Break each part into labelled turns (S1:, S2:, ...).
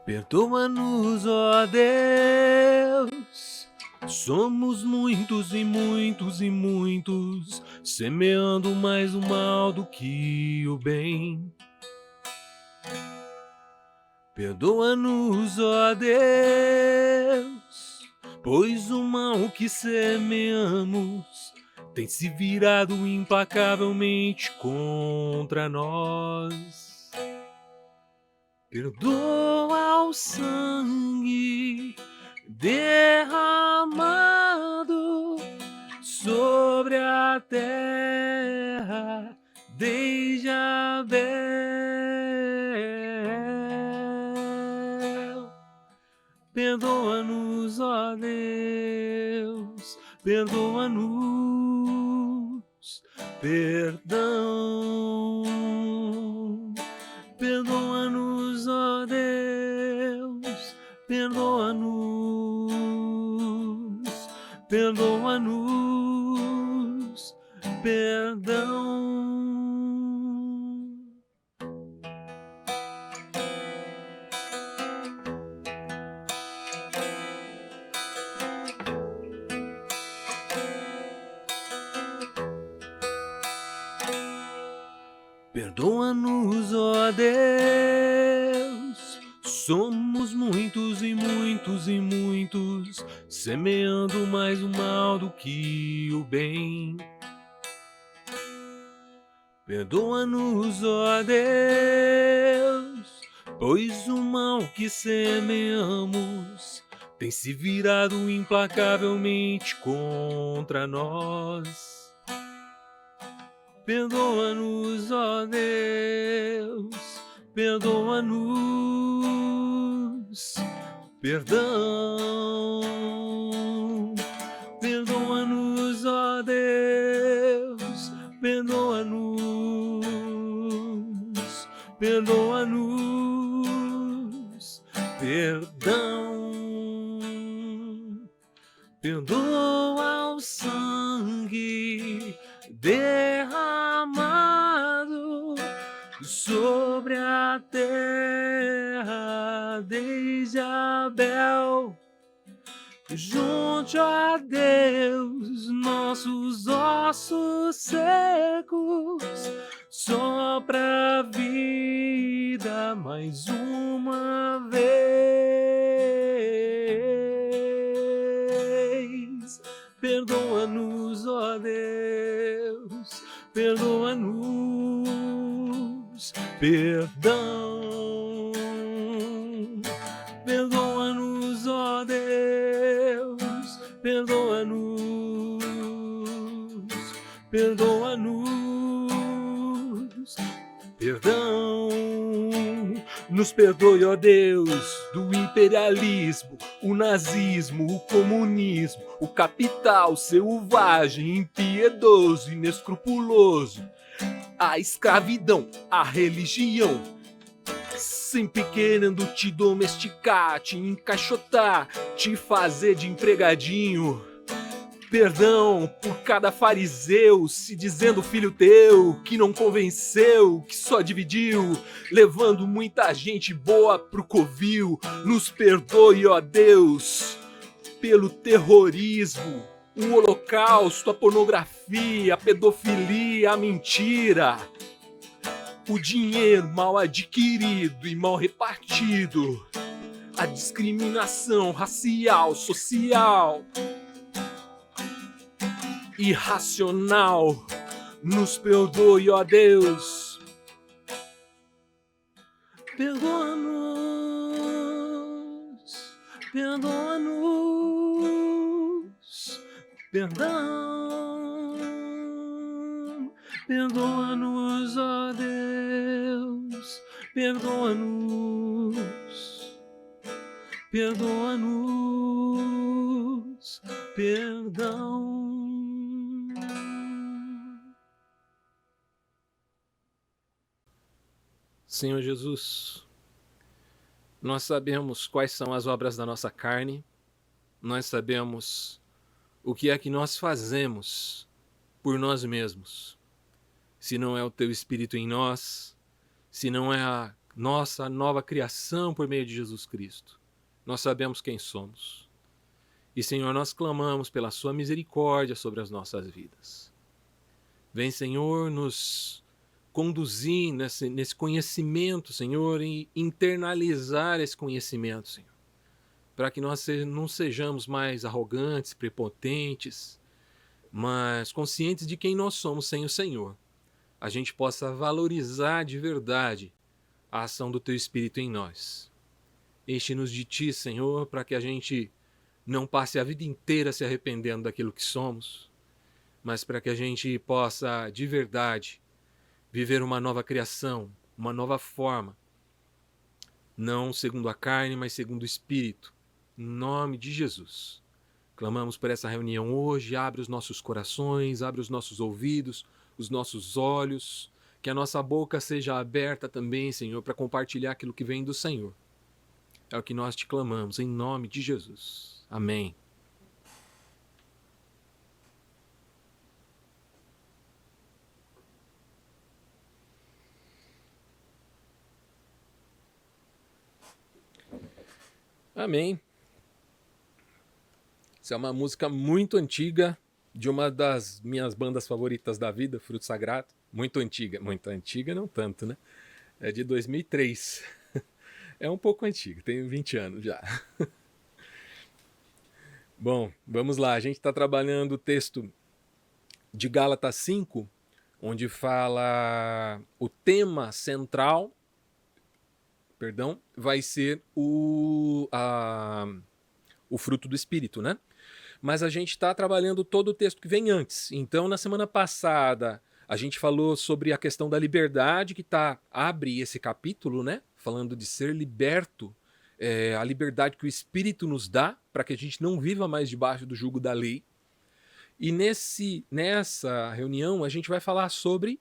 S1: Perdoa-nos, ó Deus. Somos muitos e muitos e muitos, semeando mais o mal do que o bem. Perdoa-nos, ó Deus, pois o mal que semeamos tem se virado implacavelmente contra nós. Perdoa o sangue derramado sobre a terra desde Abel. Perdoa-nos, ó Deus, perdoa-nos, perdão. Perdoa-nos, ó Deus, perdoa-nos, perdoa-nos, perdão. Perdoa-nos, ó Deus, somos muitos e muitos e muitos, semeando mais o mal do que o bem. Perdoa-nos, ó Deus, pois o mal que semeamos tem se virado implacavelmente contra nós. Perdoa-nos, ó Deus, perdoa-nos, perdão. Perdoa-nos, ó Deus, perdoa-nos, perdoa-nos, perdão. Perdoa o sangue derramado sobre a terra desde Abel. Junte a Deus nossos ossos secos, sopra a vida mais uma vez. Perdoa-nos, ó Deus, perdoa-nos, perdão. Perdoa-nos, ó Deus, perdoa-nos, perdoa-nos, perdão. Nos perdoe, ó Deus, do imperialismo, o nazismo, o comunismo, o capital selvagem, impiedoso, inescrupuloso, a escravidão, a religião, sempre querendo te domesticar, te encaixotar, te fazer de empregadinho. Perdão por cada fariseu se dizendo filho teu, que não convenceu, que só dividiu, levando muita gente boa pro covil. Nos perdoe, ó Deus, pelo terrorismo, o holocausto, a pornografia, a pedofilia, a mentira, o dinheiro mal adquirido e mal repartido, a discriminação racial, social, irracional. Nos perdoe, ó Deus. Perdoa-nos, perdoa-nos, perdão. Perdoa-nos, ó Deus, perdoa-nos, perdoa-nos, perdão. Senhor Jesus, nós sabemos quais são as obras da nossa carne, nós sabemos o que é que nós fazemos por nós mesmos. Se não é o Teu Espírito em nós, se não é a nossa nova criação por meio de Jesus Cristo. Nós sabemos quem somos. E, Senhor, nós clamamos pela sua misericórdia sobre as nossas vidas. Vem, Senhor, nos conduzir nesse conhecimento, Senhor, e internalizar esse conhecimento, Senhor, para que nós não sejamos mais arrogantes, prepotentes, mas conscientes de quem nós somos sem o Senhor. A gente possa valorizar de verdade a ação do Teu Espírito em nós. Enche-nos de Ti, Senhor, para que a gente não passe a vida inteira se arrependendo daquilo que somos, mas para que a gente possa, de verdade, viver uma nova criação, uma nova forma, não segundo a carne, mas segundo o Espírito. Em nome de Jesus. Clamamos por essa reunião hoje, abre os nossos corações, abre os nossos ouvidos, os nossos olhos, que a nossa boca seja aberta também, Senhor, para compartilhar aquilo que vem do Senhor. É o que nós te clamamos, em nome de Jesus. Amém. Amém. Essa é uma música muito antiga, de uma das minhas bandas favoritas da vida, Fruto Sagrado. Muito antiga não tanto, né? É de 2003. É um pouco antiga, tenho 20 anos já. Bom, vamos lá. A gente está trabalhando o texto de Gálatas 5, onde fala o tema central, vai ser o fruto do Espírito, né? Mas a gente está trabalhando todo o texto que vem antes. Então, na semana passada, a gente falou sobre a questão da liberdade, que abre esse capítulo, né? Falando de ser liberto, a liberdade que o Espírito nos dá, para que a gente não viva mais debaixo do jugo da lei. E nessa reunião, a gente vai falar sobre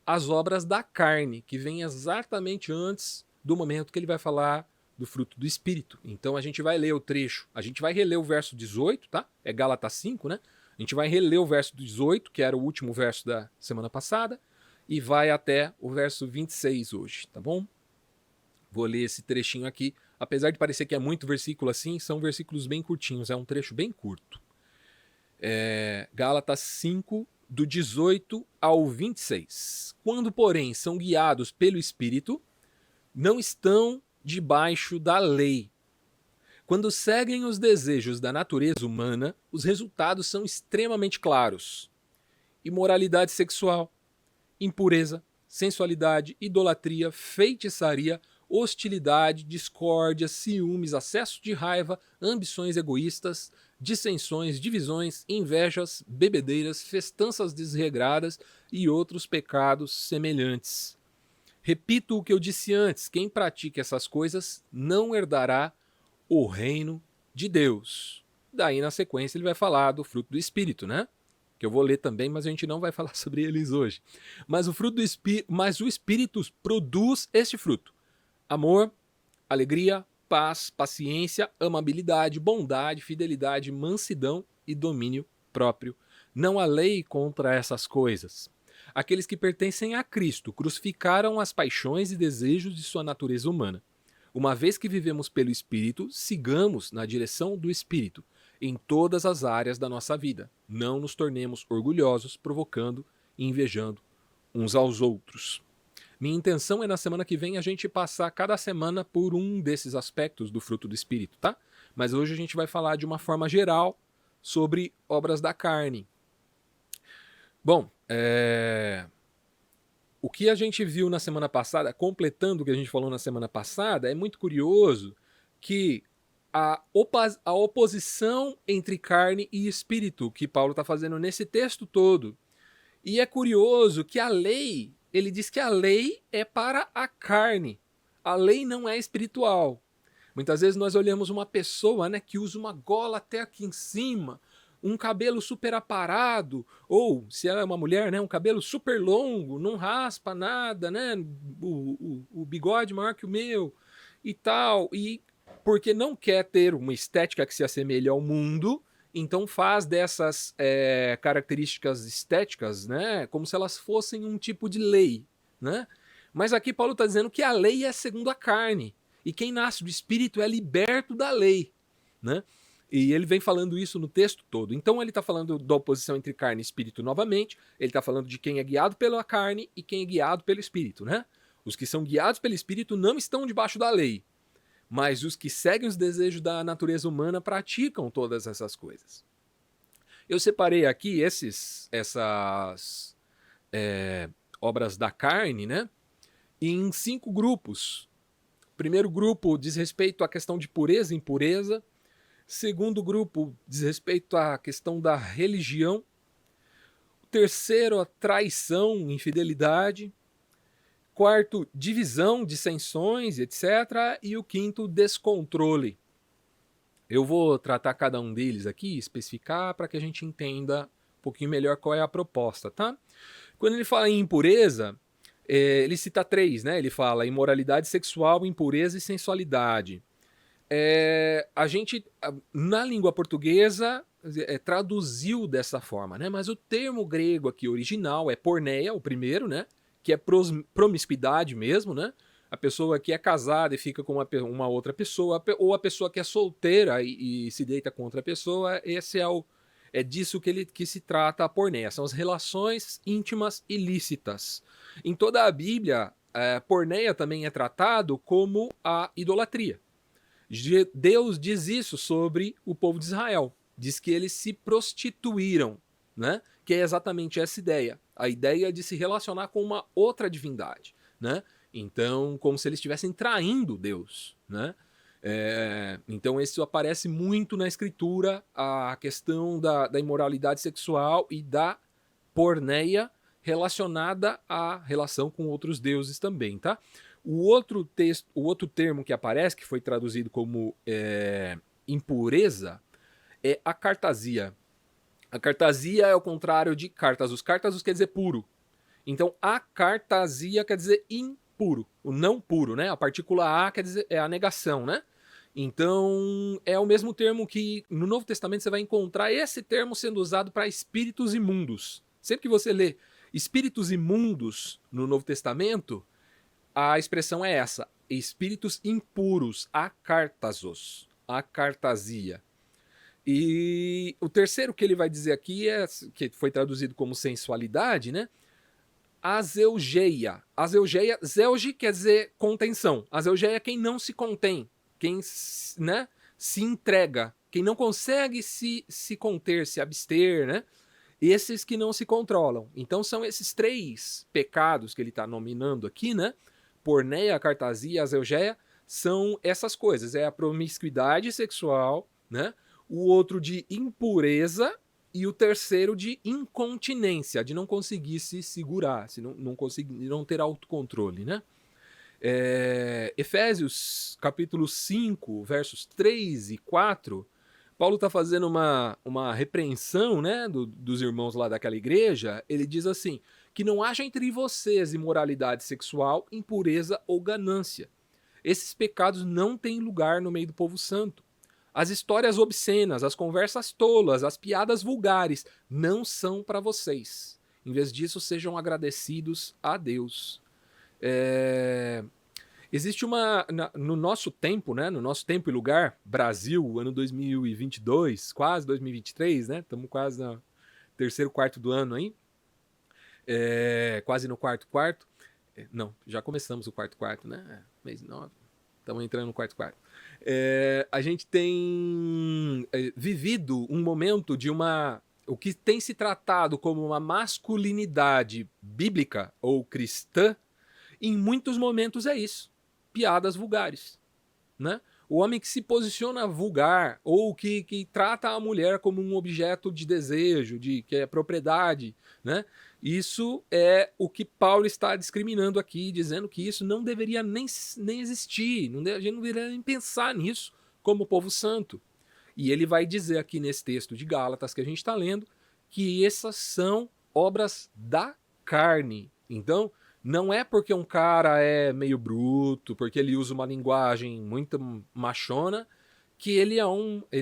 S1: as obras da carne, que vem exatamente antes do momento que ele vai falar do fruto do Espírito. Então a gente vai ler o trecho, a gente vai reler o verso 18, tá? É Gálatas 5, né? A gente vai reler o verso 18, que era o último verso da semana passada, e vai até o verso 26 hoje, tá bom? Vou ler esse trechinho aqui. Apesar de parecer que é muito versículo assim, são versículos bem curtinhos, é um trecho bem curto. Gálatas 5, do 18 ao 26. Quando, porém, são guiados pelo Espírito, não estão debaixo da lei. Quando seguem os desejos da natureza humana, os resultados são extremamente claros: imoralidade sexual, impureza, sensualidade, idolatria, feitiçaria, hostilidade, discórdia, ciúmes, acesso de raiva, ambições egoístas, dissensões, divisões, invejas, bebedeiras, festanças desregradas e outros pecados semelhantes. Repito o que eu disse antes: quem pratica essas coisas não herdará o reino de Deus. Daí, na sequência, ele vai falar do fruto do Espírito, né? Que eu vou ler também, mas a gente não vai falar sobre eles hoje. Mas o Espírito produz este fruto: amor, alegria, paz, paciência, amabilidade, bondade, fidelidade, mansidão e domínio próprio. Não há lei contra essas coisas. Aqueles que pertencem a Cristo crucificaram as paixões e desejos de sua natureza humana. Uma vez que vivemos pelo Espírito, sigamos na direção do Espírito em todas as áreas da nossa vida. Não nos tornemos orgulhosos, provocando e invejando uns aos outros. Minha intenção é na semana que vem a gente passar cada semana por um desses aspectos do fruto do Espírito, tá? Mas hoje a gente vai falar de uma forma geral sobre obras da carne. Bom, o que a gente viu na semana passada, completando o que a gente falou na semana passada, é muito curioso que a oposição entre carne e espírito que Paulo está fazendo nesse texto todo. E é curioso que a lei, ele diz que a lei é para a carne. A lei não é espiritual. Muitas vezes nós olhamos uma pessoa, né, que usa uma gola até aqui em cima, um cabelo super aparado, ou, se ela é uma mulher, né, um cabelo super longo, não raspa nada, né, o bigode maior que o meu e tal, e porque não quer ter uma estética que se assemelhe ao mundo, então faz dessas características estéticas, né, como se elas fossem um tipo de lei, né? Mas aqui Paulo está dizendo que a lei é segundo a carne. E quem nasce do Espírito é liberto da lei. Né? E ele vem falando isso no texto todo. Então ele está falando da oposição entre carne e espírito novamente. Ele está falando de quem é guiado pela carne e quem é guiado pelo Espírito. Né? Os que são guiados pelo Espírito não estão debaixo da lei. Mas os que seguem os desejos da natureza humana praticam todas essas coisas. Eu separei aqui essas obras da carne, né, em 5 grupos. O primeiro grupo diz respeito à questão de pureza e impureza. Segundo grupo diz respeito à questão da religião. O terceiro, a traição, infidelidade. Quarto, divisão, dissensões, etc. E o quinto, descontrole. Eu vou tratar cada um deles aqui, especificar para que a gente entenda um pouquinho melhor qual é a proposta, tá? Quando ele fala em impureza, ele cita 3, né? Ele fala imoralidade sexual, impureza e sensualidade. A gente, na língua portuguesa, traduziu dessa forma, né? Mas o termo grego aqui original é porneia, o primeiro, né? Que é promiscuidade mesmo, né? A pessoa que é casada e fica com uma outra pessoa, ou a pessoa que é solteira e se deita com outra pessoa, esse é disso que se trata a porneia. São as relações íntimas ilícitas. Em toda a Bíblia, porneia também é tratado como a idolatria. Deus diz isso sobre o povo de Israel. Diz que eles se prostituíram, né? Que é exatamente essa ideia. A ideia de se relacionar com uma outra divindade, né? Então, como se eles estivessem traindo Deus, né? Então, isso aparece muito na Escritura, a questão da imoralidade sexual e da porneia relacionada à relação com outros deuses também, tá? O outro termo que aparece, que foi traduzido como impureza, é a cartasia. A cartasia é o contrário de cartasus. Cartasus quer dizer puro. Então, a cartasia quer dizer impuro, o não puro, né? A partícula A quer dizer a negação, né? Então, é o mesmo termo que no Novo Testamento você vai encontrar esse termo sendo usado para espíritos imundos. Sempre que você lê espíritos imundos no Novo Testamento, a expressão é essa, espíritos impuros, acartasos, acartasia. E o terceiro que ele vai dizer aqui que foi traduzido como sensualidade, né? Azeugeia. Azeugeia, zeuge quer dizer contenção. Azeugeia é quem não se contém, quem, né, se entrega, quem não consegue se conter, se abster, né? Esses que não se controlam. Então são esses 3 pecados que ele está nominando aqui, né? Porneia, cartasia, azeugeia, são essas coisas. É a promiscuidade sexual, né? O outro de impureza e o terceiro de incontinência, de não conseguir se segurar, se não ter autocontrole, né? Efésios capítulo 5, versos 3 e 4, Paulo está fazendo uma repreensão, né, dos irmãos lá daquela igreja. Ele diz assim, que não haja entre vocês imoralidade sexual, impureza ou ganância. Esses pecados não têm lugar no meio do povo santo. As histórias obscenas, as conversas tolas, as piadas vulgares não são para vocês. Em vez disso, sejam agradecidos a Deus. Existe no nosso tempo, né, no nosso tempo e lugar, Brasil, ano 2022, quase 2023, né? Estamos quase no terceiro quarto do ano aí. Quase no quarto. Não, já começamos o quarto, né? Mês 9. Estamos entrando no quarto. A gente tem vivido um momento de o que tem se tratado como uma masculinidade bíblica ou cristã, em muitos momentos é isso. Piadas vulgares, né? O homem que se posiciona vulgar ou que trata a mulher como um objeto de desejo, que é propriedade, né? Isso é o que Paulo está discriminando aqui, dizendo que isso não deveria nem existir, a gente não deveria nem pensar nisso como povo santo. E ele vai dizer aqui nesse texto de Gálatas que a gente está lendo que essas são obras da carne. Então, não é porque um cara é meio bruto, porque ele usa uma linguagem muito machona, que ele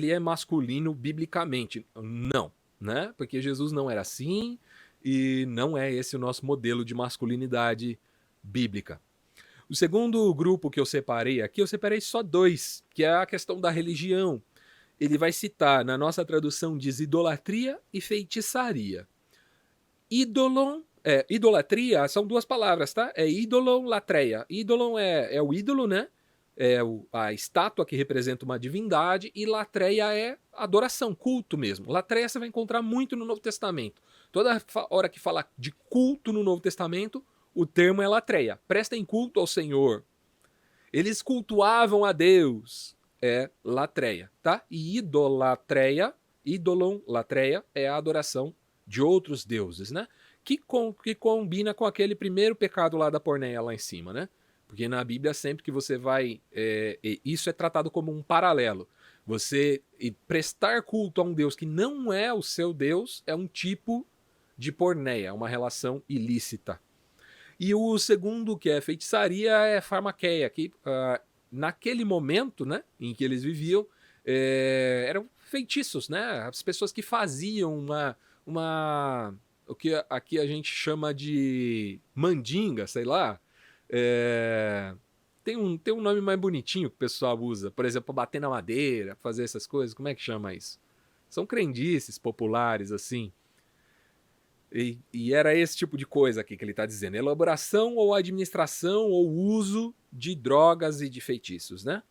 S1: é masculino biblicamente. Não, né? Porque Jesus não era assim e não é esse o nosso modelo de masculinidade bíblica. O segundo grupo que eu separei aqui, eu separei só dois, que é a questão da religião. Ele vai citar, na nossa tradução diz idolatria e feitiçaria. Idolatria são duas palavras, tá? É ídolon, latreia. Ídolon é o ídolo, né? A estátua que representa uma divindade, e latreia é adoração, culto mesmo. Latreia você vai encontrar muito no Novo Testamento. Toda hora que fala de culto no Novo Testamento, o termo é latreia. Prestem culto ao Senhor. Eles cultuavam a Deus. É latreia, tá? E idolatreia, ídolon, latreia, é a adoração de outros deuses, né? Que combina com aquele primeiro pecado lá da porneia lá em cima, né? Porque na Bíblia sempre que você vai... isso é tratado como um paralelo. Você prestar culto a um Deus que não é o seu Deus é um tipo de porneia, uma relação ilícita. E o segundo, que é feitiçaria, é farmaqueia, que naquele momento, né, em que eles viviam, eram feitiços, né? As pessoas que faziam o que aqui a gente chama de mandinga, sei lá. Tem um nome mais bonitinho que o pessoal usa. Por exemplo, bater na madeira, fazer essas coisas. Como é que chama isso? São crendices populares, assim. E era esse tipo de coisa aqui que ele está dizendo. Elaboração ou administração ou uso de drogas e de feitiços, né?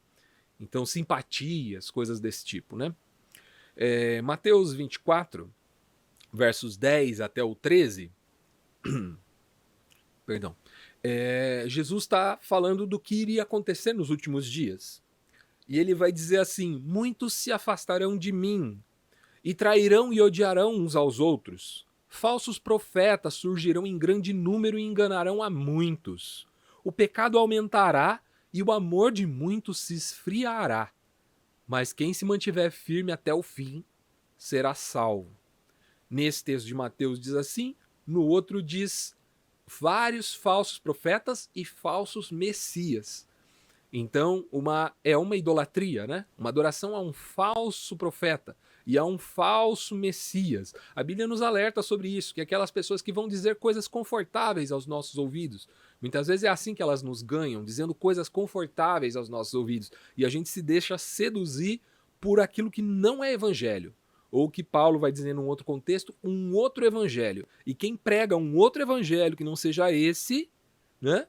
S1: Então, simpatias, coisas desse tipo, né? Mateus 24, versos 10 até o 13... Perdão. Jesus está falando do que iria acontecer nos últimos dias. E ele vai dizer assim: muitos se afastarão de mim e trairão e odiarão uns aos outros. Falsos profetas surgirão em grande número e enganarão a muitos. O pecado aumentará e o amor de muitos se esfriará. Mas quem se mantiver firme até o fim será salvo. Nesse texto de Mateus diz assim, no outro diz vários falsos profetas e falsos messias. Então, é uma idolatria, né? Uma adoração a um falso profeta e a um falso messias. A Bíblia nos alerta sobre isso, que aquelas pessoas que vão dizer coisas confortáveis aos nossos ouvidos. Muitas vezes é assim que elas nos ganham, dizendo coisas confortáveis aos nossos ouvidos. E a gente se deixa seduzir por aquilo que não é evangelho. Ou que Paulo vai dizer num outro contexto, um outro evangelho. E quem prega um outro evangelho que não seja esse, né?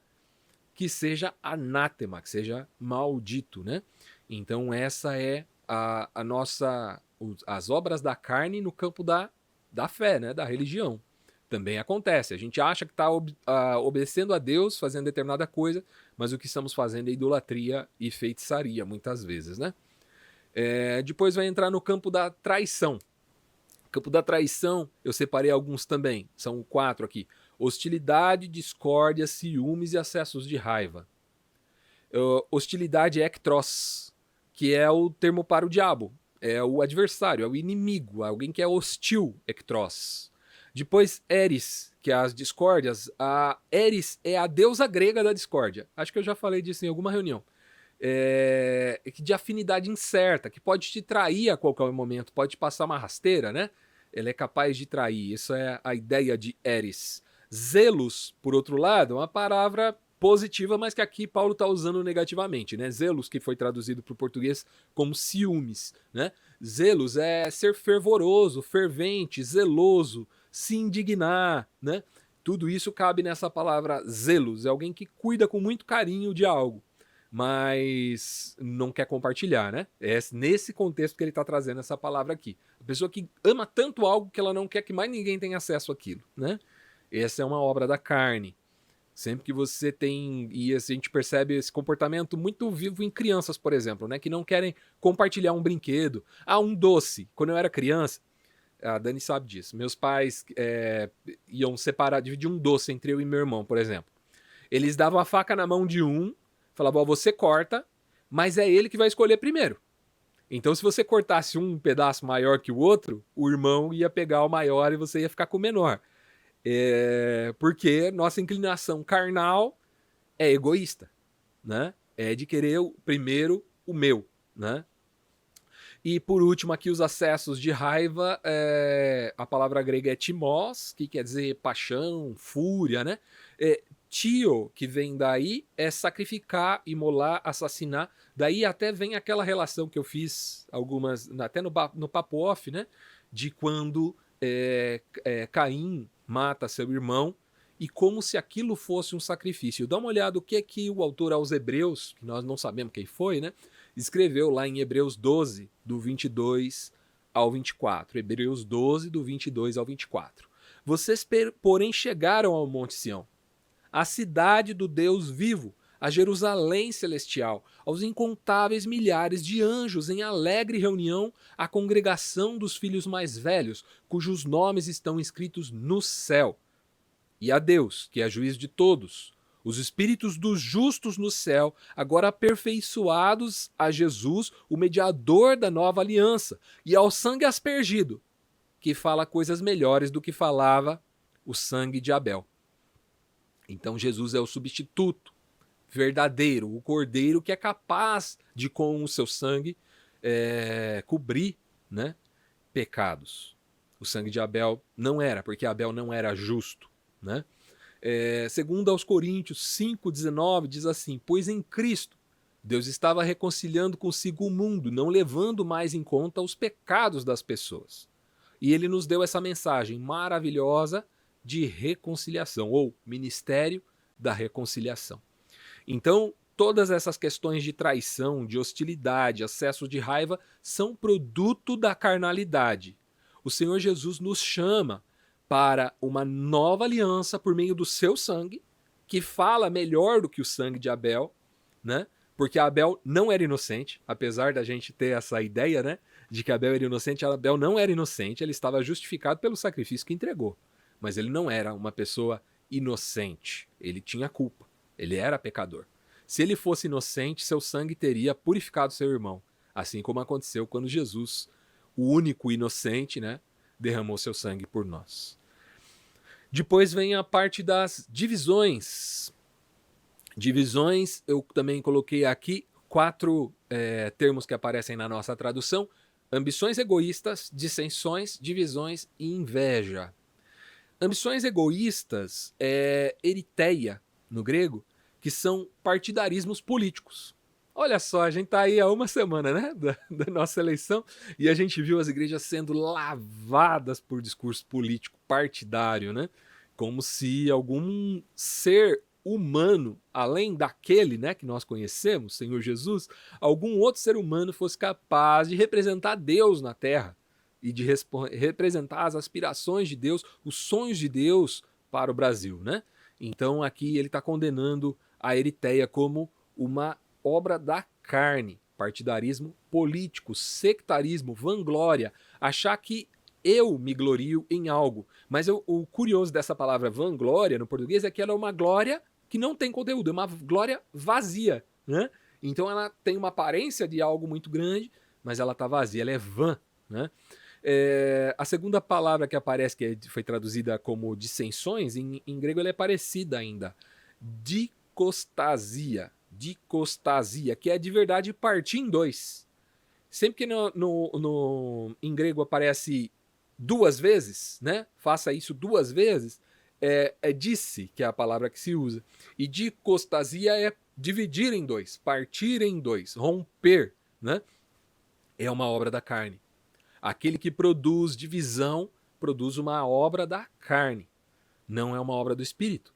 S1: Que seja anátema, que seja maldito, né? Então essa é as obras da carne no campo da fé, né? Da religião. Também acontece. A gente acha que está obedecendo a Deus, fazendo determinada coisa, mas o que estamos fazendo é idolatria e feitiçaria, muitas vezes, né? Depois vai entrar no campo da traição. No campo da traição, eu separei alguns também. São 4 aqui. Hostilidade, discórdia, ciúmes e acessos de raiva. Hostilidade é ectros, que é o termo para o diabo. É o adversário, é o inimigo, alguém que é hostil, ectros. Depois, Eris, que é as discórdias. A Eris é a deusa grega da discórdia. Acho que eu já falei disso em alguma reunião. De afinidade incerta, que pode te trair a qualquer momento, pode te passar uma rasteira, né? Ela é capaz de trair. Isso é a ideia de Eris. Zelos, por outro lado, é uma palavra positiva, mas que aqui Paulo está usando negativamente, né? Zelos, que foi traduzido para o português como ciúmes, né? Zelos é ser fervoroso, fervente, zeloso, se indignar, né? Tudo isso cabe nessa palavra zelos. É alguém que cuida com muito carinho de algo, mas não quer compartilhar, né? É nesse contexto que ele está trazendo essa palavra aqui. A pessoa que ama tanto algo que ela não quer que mais ninguém tenha acesso àquilo, né? Essa é uma obra da carne. Sempre que você tem... E a gente percebe esse comportamento muito vivo em crianças, por exemplo, né? Que não querem compartilhar um brinquedo. Um doce. Quando eu era criança, a Dani sabe disso. Meus pais iam dividir um doce entre eu e meu irmão, por exemplo. Eles davam a faca na mão de um, falavam, você corta, mas é ele que vai escolher primeiro. Então, se você cortasse um pedaço maior que o outro, o irmão ia pegar o maior e você ia ficar com o menor. Porque nossa inclinação carnal é egoísta, né? É de querer primeiro o meu, né? E por último aqui os acessos de raiva, a palavra grega é timós, que quer dizer paixão, fúria, né? Tio, que vem daí, é sacrificar, imolar, assassinar. Daí até vem aquela relação que eu fiz, até no papo off, né? De quando Caim mata seu irmão, e como se aquilo fosse um sacrifício. Dá uma olhada o que o autor aos Hebreus, que nós não sabemos quem foi, né? Escreveu lá em Hebreus 12, do 22 ao 24. Hebreus 12, do 22 ao 24. Vocês, porém, chegaram ao Monte Sião, a cidade do Deus vivo, a Jerusalém celestial, aos incontáveis milhares de anjos em alegre reunião, à congregação dos filhos mais velhos, cujos nomes estão escritos no céu, e a Deus, que é juiz de todos, os espíritos dos justos no céu, agora aperfeiçoados a Jesus, o mediador da nova aliança, e ao sangue aspergido, que fala coisas melhores do que falava o sangue de Abel. Então Jesus é o substituto verdadeiro, o cordeiro que é capaz de, com o seu sangue, cobrir, né, pecados. O sangue de Abel não era, porque Abel não era justo, né? Segundo aos Coríntios 5,19 diz assim: pois em Cristo Deus estava reconciliando consigo o mundo, não levando mais em conta os pecados das pessoas. E ele nos deu essa mensagem maravilhosa de reconciliação, ou ministério da reconciliação. Então, todas essas questões de traição, de hostilidade, acesso de raiva, são produto da carnalidade. O Senhor Jesus nos chama para uma nova aliança por meio do seu sangue, que fala melhor do que o sangue de Abel, né? Porque Abel não era inocente, apesar da gente ter essa ideia, né, de que Abel era inocente. Abel não era inocente, ele estava justificado pelo sacrifício que entregou. Mas ele não era uma pessoa inocente, ele tinha culpa, ele era pecador. Se ele fosse inocente, seu sangue teria purificado seu irmão, assim como aconteceu quando Jesus, o único inocente, né, derramou seu sangue por nós. Depois vem a parte das divisões. Divisões, eu também coloquei aqui 4 termos que aparecem na nossa tradução: ambições egoístas, dissensões, divisões e inveja. Ambições egoístas é eritheia, no grego, que são partidarismos políticos. Olha só, a gente está aí há uma semana, né, da nossa eleição, e a gente viu as igrejas sendo lavadas por discurso político partidário, né? Como se algum ser humano, além daquele, né, que nós conhecemos, Senhor Jesus, algum outro ser humano fosse capaz de representar Deus na Terra e de representar as aspirações de Deus, os sonhos de Deus para o Brasil, né? Então aqui ele está condenando a eritheia como uma obra da carne, partidarismo político, sectarismo, vanglória, achar que eu me glorio em algo. Mas o curioso dessa palavra vanglória no português é que ela é uma glória que não tem conteúdo, é uma glória vazia, né? Então ela tem uma aparência de algo muito grande, mas ela está vazia, ela é vã, né? A segunda palavra que aparece, que foi traduzida como dissensões, em grego ela é parecida ainda, dicostasia, que é de verdade partir em dois. Sempre que em grego aparece 2 vezes, né? Faça isso 2 vezes, disse, que é a palavra que se usa. E dicostasia é dividir em 2, partir em 2, romper, né? É uma obra da carne. Aquele que produz divisão produz uma obra da carne, não é uma obra do Espírito.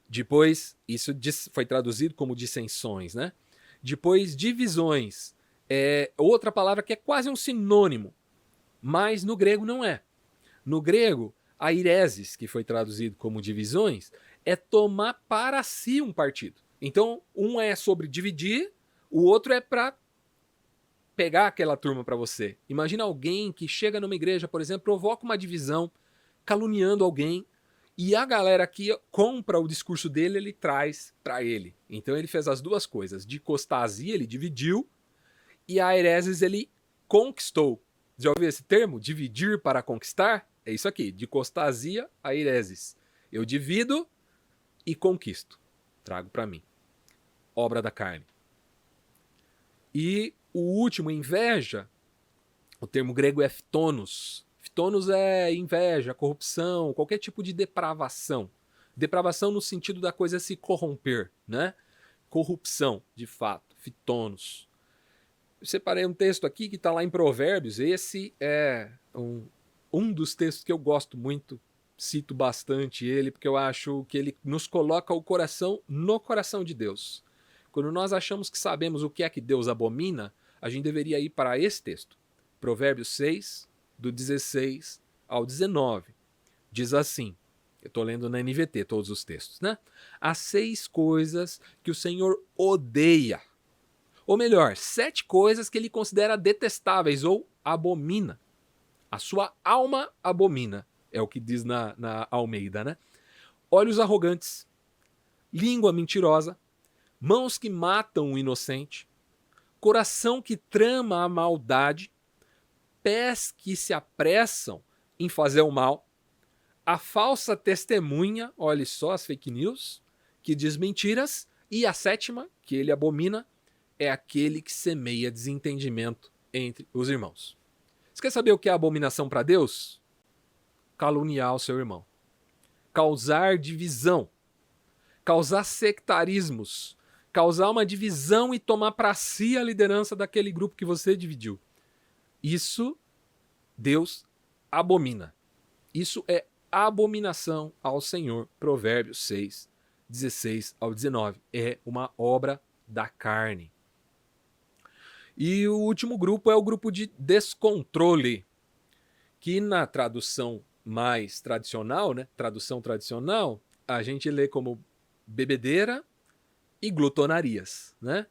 S1: Depois, isso foi traduzido como dissensões, né? Depois, divisões. Outra palavra que é quase um sinônimo, mas no grego não é. No grego, aireses, que foi traduzido como divisões, é tomar para si um partido. Então, um é sobre dividir, o outro é para pegar aquela turma para você. Imagina alguém que chega numa igreja, por exemplo, provoca uma divisão, caluniando alguém, e a galera que compra o discurso dele, ele traz para ele. Então ele fez as duas coisas. Dicostasia, ele dividiu, e a aireses, ele conquistou. Já ouviu esse termo? Dividir para conquistar? É isso aqui, dicostasia, aireses. Eu divido e conquisto. Trago para mim. Obra da carne. E o último, inveja, o termo grego é phtonos. Phtonos é inveja, corrupção, qualquer tipo de depravação. Depravação no sentido da coisa se corromper, né? Corrupção, de fato, fitonos. Eu separei um texto aqui que está lá em Provérbios. Esse é um dos textos que eu gosto muito, cito bastante ele, porque eu acho que ele nos coloca o coração no coração de Deus. Quando nós achamos que sabemos o que é que Deus abomina, a gente deveria ir para esse texto. Provérbios 6, do 16 ao 19. Diz assim, eu estou lendo na NVT todos os textos, né? Há 6 coisas que o Senhor odeia. Ou melhor, 7 coisas que ele considera detestáveis ou abomina. A sua alma abomina, é o que diz na Almeida, né? Olhos arrogantes, língua mentirosa, mãos que matam o inocente, coração que trama a maldade, pés que se apressam em fazer o mal, a falsa testemunha, olhe só as fake news, que diz mentiras, e a 7ª, que ele abomina, é aquele que semeia desentendimento entre os irmãos. Você quer saber o que é abominação para Deus? Caluniar o seu irmão. Causar divisão. Causar sectarismos. Causar uma divisão e tomar para si a liderança daquele grupo que você dividiu. Isso Deus abomina. Isso é abominação ao Senhor. Provérbios 6, 16 ao 19. É uma obra da carne. E o último grupo é o grupo de descontrole, que na tradução mais tradicional, né, tradução tradicional, a gente lê como bebedeira e glutonarias, né?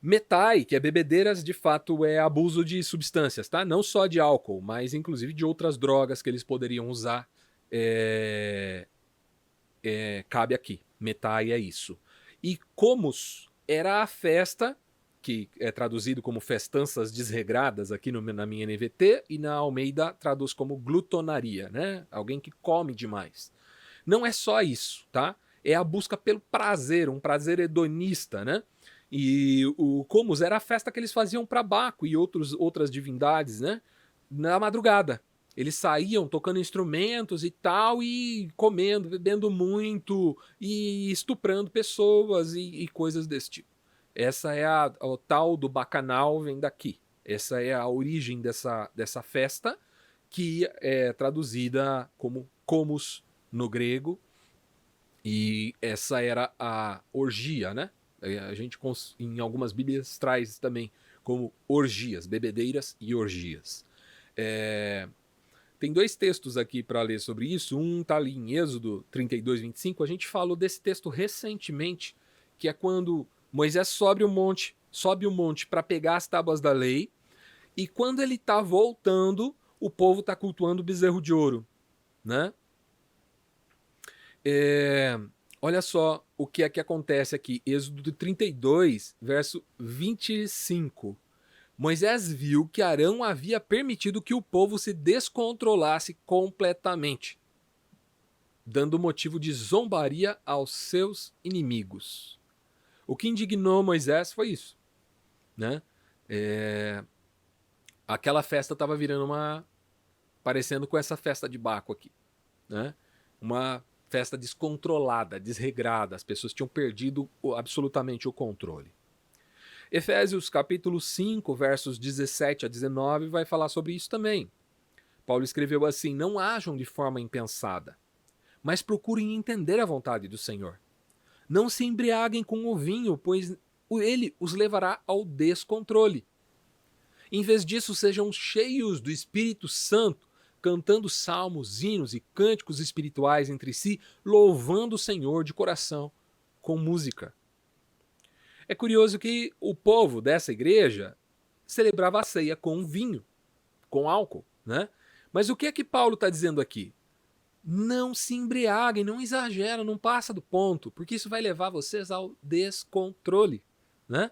S1: Metai, que é bebedeiras, de fato é abuso de substâncias, tá? Não só de álcool, mas inclusive de outras drogas que eles poderiam usar. Cabe aqui. Metai é isso. E comus era a festa, que é traduzido como festanças desregradas aqui na minha NVT, e na Almeida traduz como glutonaria, né? Alguém que come demais. Não é só isso, tá? É a busca pelo prazer, um prazer hedonista, né? E o comus era a festa que eles faziam para Baco e outras divindades, né? Na madrugada. Eles saíam tocando instrumentos e tal, e comendo, bebendo muito, e estuprando pessoas e coisas desse tipo. Essa é o tal do bacanal, vem daqui. Essa é a origem dessa festa, que é traduzida como comus no grego. E essa era a orgia, né? A gente, em algumas bíblias, traz também como orgias, bebedeiras e orgias. Tem 2 textos aqui para ler sobre isso. Um está ali em Êxodo 32, 25. A gente falou desse texto recentemente, que é quando Moisés sobe o monte para pegar as tábuas da lei, e quando ele está voltando, o povo está cultuando o bezerro de ouro, né? Olha só o que é que acontece aqui, Êxodo 32, verso 25. Moisés viu que Arão havia permitido que o povo se descontrolasse completamente, dando motivo de zombaria aos seus inimigos. O que indignou Moisés foi isso, né? Aquela festa estava virando parecendo com essa festa de Baco aqui, né? Uma festa descontrolada, desregrada. As pessoas tinham perdido absolutamente o controle. Efésios capítulo 5, versos 17 a 19, vai falar sobre isso também. Paulo escreveu assim: não ajam de forma impensada, mas procurem entender a vontade do Senhor. Não se embriaguem com o vinho, pois ele os levará ao descontrole. Em vez disso, sejam cheios do Espírito Santo, cantando salmos, hinos e cânticos espirituais entre si, louvando o Senhor de coração com música. É curioso que o povo dessa igreja celebrava a ceia com vinho, com álcool, né? Mas o que é que Paulo está dizendo aqui? Não se embriaguem, não exageram, não passa do ponto, porque isso vai levar vocês ao descontrole, né?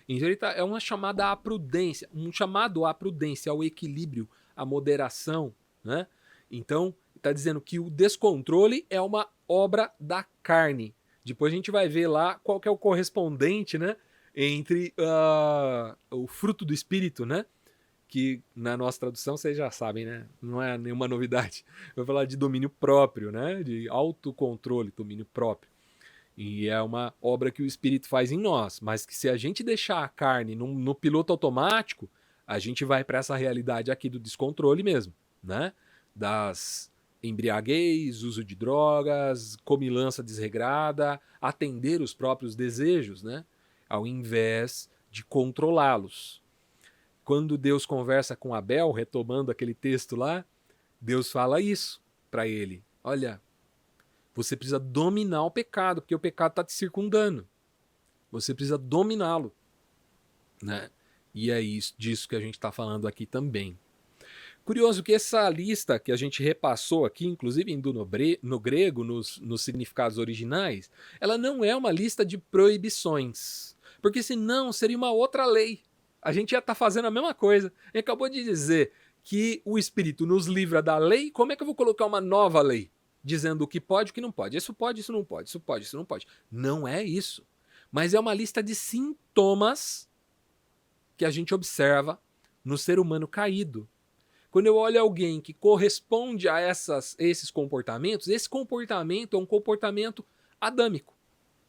S1: Então é uma chamada à prudência, um chamado à prudência, ao equilíbrio, à moderação, né? Então está dizendo que o descontrole é uma obra da carne. Depois a gente vai ver lá qual que é o correspondente, né, entre o fruto do Espírito, né? que na nossa tradução vocês já sabem, né? Não é nenhuma novidade. Eu vou falar de domínio próprio, né? De autocontrole, domínio próprio. E é uma obra que o Espírito faz em nós, mas que se a gente deixar a carne no piloto automático, a gente vai para essa realidade aqui do descontrole mesmo, né? Das embriaguez, uso de drogas, comilança desregrada, atender os próprios desejos, né? Ao invés de controlá-los. Quando Deus conversa com Abel, retomando aquele texto lá, Deus fala isso para ele. Olha, você precisa dominar o pecado, porque o pecado está te circundando. Você precisa dominá-lo, né? E é isso, disso que a gente está falando aqui também. Curioso que essa lista que a gente repassou aqui, inclusive no grego, nos significados originais, ela não é uma lista de proibições, porque senão seria uma outra lei. A gente ia estar fazendo a mesma coisa. Ele acabou de dizer que o Espírito nos livra da lei, como é que eu vou colocar uma nova lei? Dizendo o que pode e o que não pode. Isso pode, isso não pode, isso pode, isso não pode. Não é isso. Mas é uma lista de sintomas que a gente observa no ser humano caído. Quando eu olho alguém que corresponde a esses comportamentos, esse comportamento é um comportamento adâmico,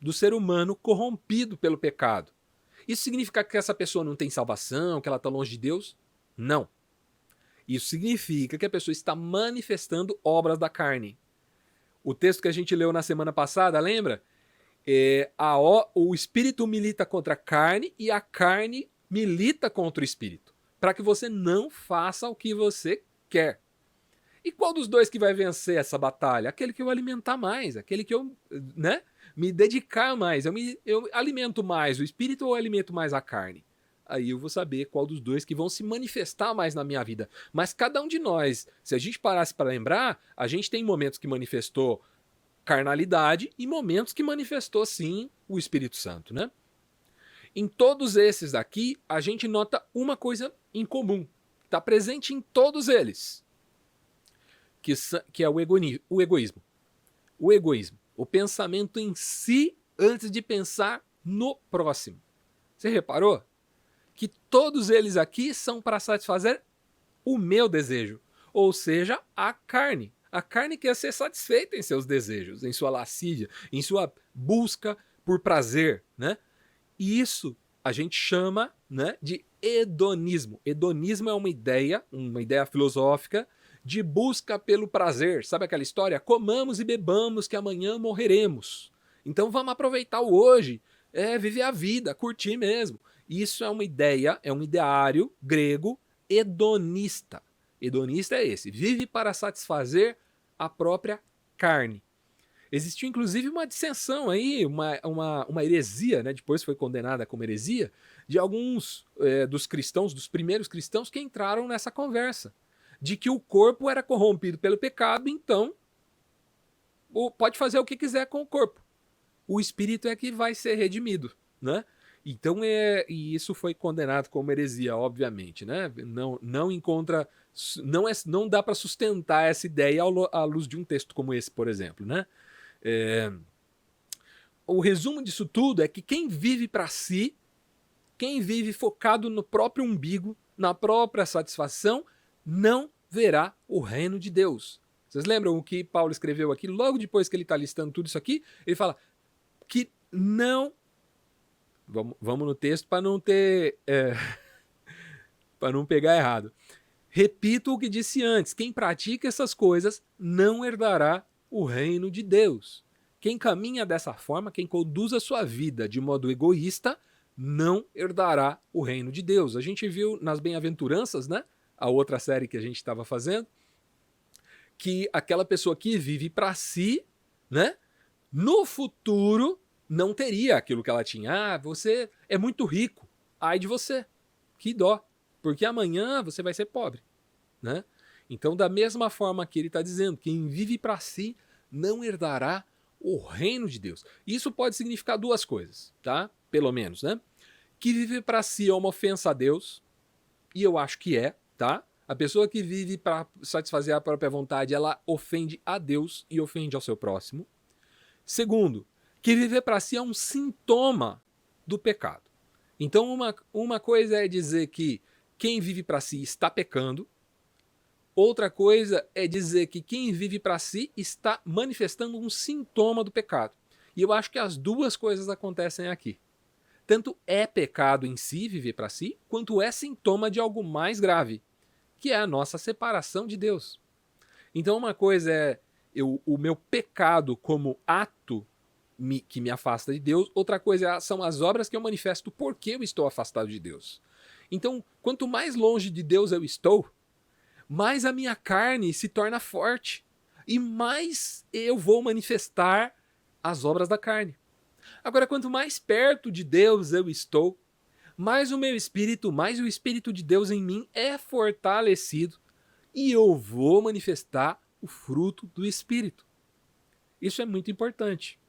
S1: do ser humano corrompido pelo pecado. Isso significa que essa pessoa não tem salvação, que ela está longe de Deus? Não. Isso significa que a pessoa está manifestando obras da carne. O texto que a gente leu na semana passada, lembra? O espírito milita contra a carne e a carne milita contra o espírito, para que você não faça o que você quer. E qual dos dois que vai vencer essa batalha? Aquele que eu alimentar mais, aquele que eu, né, me dedicar mais. Eu alimento mais o espírito ou eu alimento mais a carne? Aí eu vou saber qual dos dois que vão se manifestar mais na minha vida. Mas cada um de nós, se a gente parasse para lembrar, a gente tem momentos que manifestou carnalidade e momentos que manifestou, sim, o Espírito Santo, né? Em todos esses daqui, a gente nota uma coisa em comum. Está presente em todos eles. Que é o egoísmo. O egoísmo. O pensamento em si antes de pensar no próximo. Você reparou? Que todos eles aqui são para satisfazer o meu desejo. Ou seja, a carne. A carne quer ser satisfeita em seus desejos, em sua lascívia, em sua busca por prazer, né? E isso a gente chama, né, de hedonismo. Hedonismo é uma ideia filosófica de busca pelo prazer. Sabe aquela história? Comamos e bebamos que amanhã morreremos. Então vamos aproveitar o hoje, viver a vida, curtir mesmo. Isso é uma ideia, é um ideário grego hedonista. Hedonista é esse, vive para satisfazer a própria carne. Existiu inclusive uma dissensão aí, uma heresia, né? Depois foi condenada como heresia, de alguns dos cristãos, dos primeiros cristãos que entraram nessa conversa, de que o corpo era corrompido pelo pecado, então pode fazer o que quiser com o corpo. O espírito é que vai ser redimido, né? Então, e isso foi condenado como heresia, obviamente, né? Não dá para sustentar essa ideia à luz de um texto como esse, por exemplo, né? O resumo disso tudo é que quem vive para si, quem vive focado no próprio umbigo, na própria satisfação, não verá o reino de Deus. Vocês lembram o que Paulo escreveu aqui? Logo depois que ele está listando tudo isso aqui, ele fala que não... Vamos no texto para não ter... para não pegar errado. Repito o que disse antes. Quem pratica essas coisas não herdará o reino de Deus. Quem caminha dessa forma, quem conduz a sua vida de modo egoísta, não herdará o reino de Deus. A gente viu nas Bem-aventuranças, né? A outra série que a gente estava fazendo, que aquela pessoa que vive para si, né? No futuro não teria aquilo que ela tinha. Você é muito rico. Ai de você. Que dó. Porque amanhã você vai ser pobre, né? Então, da mesma forma que ele está dizendo, quem vive para si não herdará o reino de Deus. Isso pode significar duas coisas, tá? Pelo menos, né? Que viver para si é uma ofensa a Deus, e eu acho que é, tá? A pessoa que vive para satisfazer a própria vontade, ela ofende a Deus e ofende ao seu próximo. Segundo, que viver para si é um sintoma do pecado. Então, uma coisa é dizer que quem vive para si está pecando. Outra coisa é dizer que quem vive para si está manifestando um sintoma do pecado. E eu acho que as duas coisas acontecem aqui. Tanto é pecado em si, viver para si, quanto é sintoma de algo mais grave, que é a nossa separação de Deus. Então uma coisa é o meu pecado como ato que me afasta de Deus, outra coisa são as obras que eu manifesto porque eu estou afastado de Deus. Então, quanto mais longe de Deus eu estou, mais a minha carne se torna forte e mais eu vou manifestar as obras da carne. Agora, quanto mais perto de Deus eu estou, mais o meu espírito, mais o Espírito de Deus em mim é fortalecido e eu vou manifestar o fruto do Espírito. Isso é muito importante,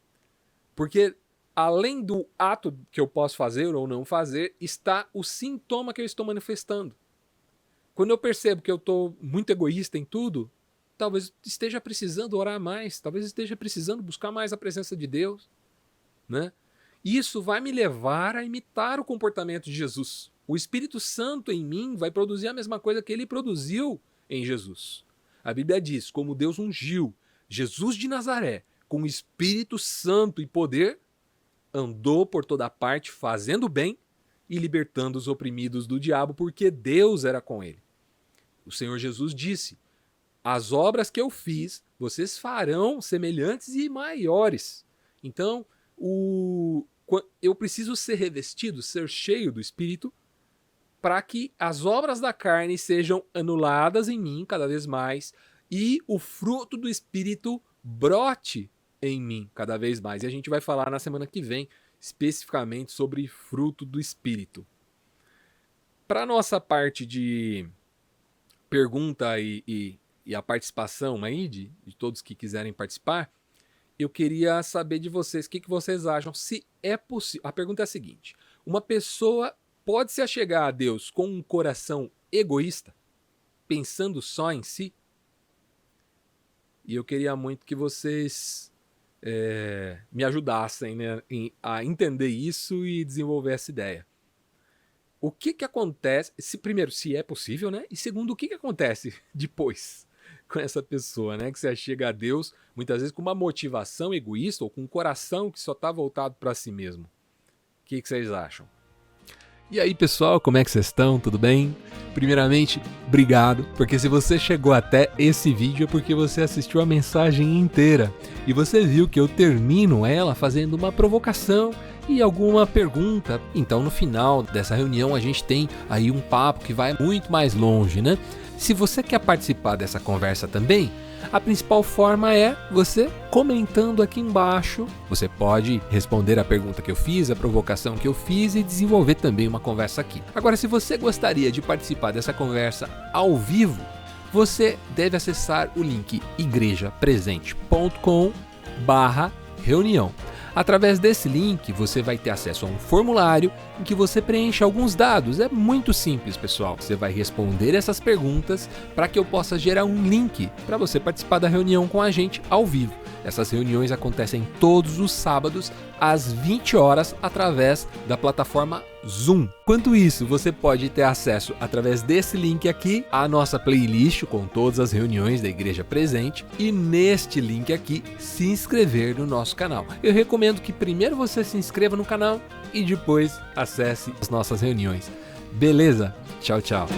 S1: porque além do ato que eu posso fazer ou não fazer, está o sintoma que eu estou manifestando. Quando eu percebo que eu estou muito egoísta em tudo, talvez esteja precisando orar mais, talvez esteja precisando buscar mais a presença de Deus, né? Isso vai me levar a imitar o comportamento de Jesus. O Espírito Santo em mim vai produzir a mesma coisa que ele produziu em Jesus. A Bíblia diz, como Deus ungiu Jesus de Nazaré com o Espírito Santo e poder, andou por toda parte fazendo bem e libertando os oprimidos do diabo, porque Deus era com ele. O Senhor Jesus disse, as obras que eu fiz, vocês farão semelhantes e maiores. Então, eu preciso ser revestido, ser cheio do Espírito, para que as obras da carne sejam anuladas em mim cada vez mais e o fruto do Espírito brote em mim cada vez mais. E a gente vai falar na semana que vem especificamente sobre fruto do Espírito. Para a nossa parte de pergunta e a participação aí de todos que quiserem participar, eu queria saber de vocês o que vocês acham, se é possível. A pergunta é a seguinte: uma pessoa pode se achegar a Deus com um coração egoísta, pensando só em si? E eu queria muito que vocês me ajudassem, né, a entender isso e desenvolver essa ideia. O que acontece, primeiro, se é possível, né? E segundo, o que acontece depois com essa pessoa, né, que se achega a Deus, muitas vezes com uma motivação egoísta ou com um coração que só está voltado para si mesmo? O que vocês acham? E aí, pessoal, como é que vocês estão? Tudo bem? Primeiramente, obrigado, porque se você chegou até esse vídeo é porque você assistiu a mensagem inteira e você viu que eu termino ela fazendo uma provocação e alguma pergunta. Então, no final dessa reunião, a gente tem aí um papo que vai muito mais longe, né? Se você quer participar dessa conversa também, a principal forma é você comentando aqui embaixo. Você pode responder a pergunta que eu fiz, a provocação que eu fiz e desenvolver também uma conversa aqui. Agora, se você gostaria de participar dessa conversa ao vivo, você deve acessar o link igrejapresente.com/reunião. Através desse link, você vai ter acesso a um formulário em que você preenche alguns dados. É muito simples, pessoal. Você vai responder essas perguntas para que eu possa gerar um link para você participar da reunião com a gente ao vivo. Essas reuniões acontecem todos os sábados às 20 horas através da plataforma Zoom. Quanto isso, você pode ter acesso através desse link aqui à nossa playlist com todas as reuniões da Igreja Presente e neste link aqui se inscrever no nosso canal. Eu recomendo que primeiro você se inscreva no canal e depois acesse as nossas reuniões. Beleza? Tchau, tchau.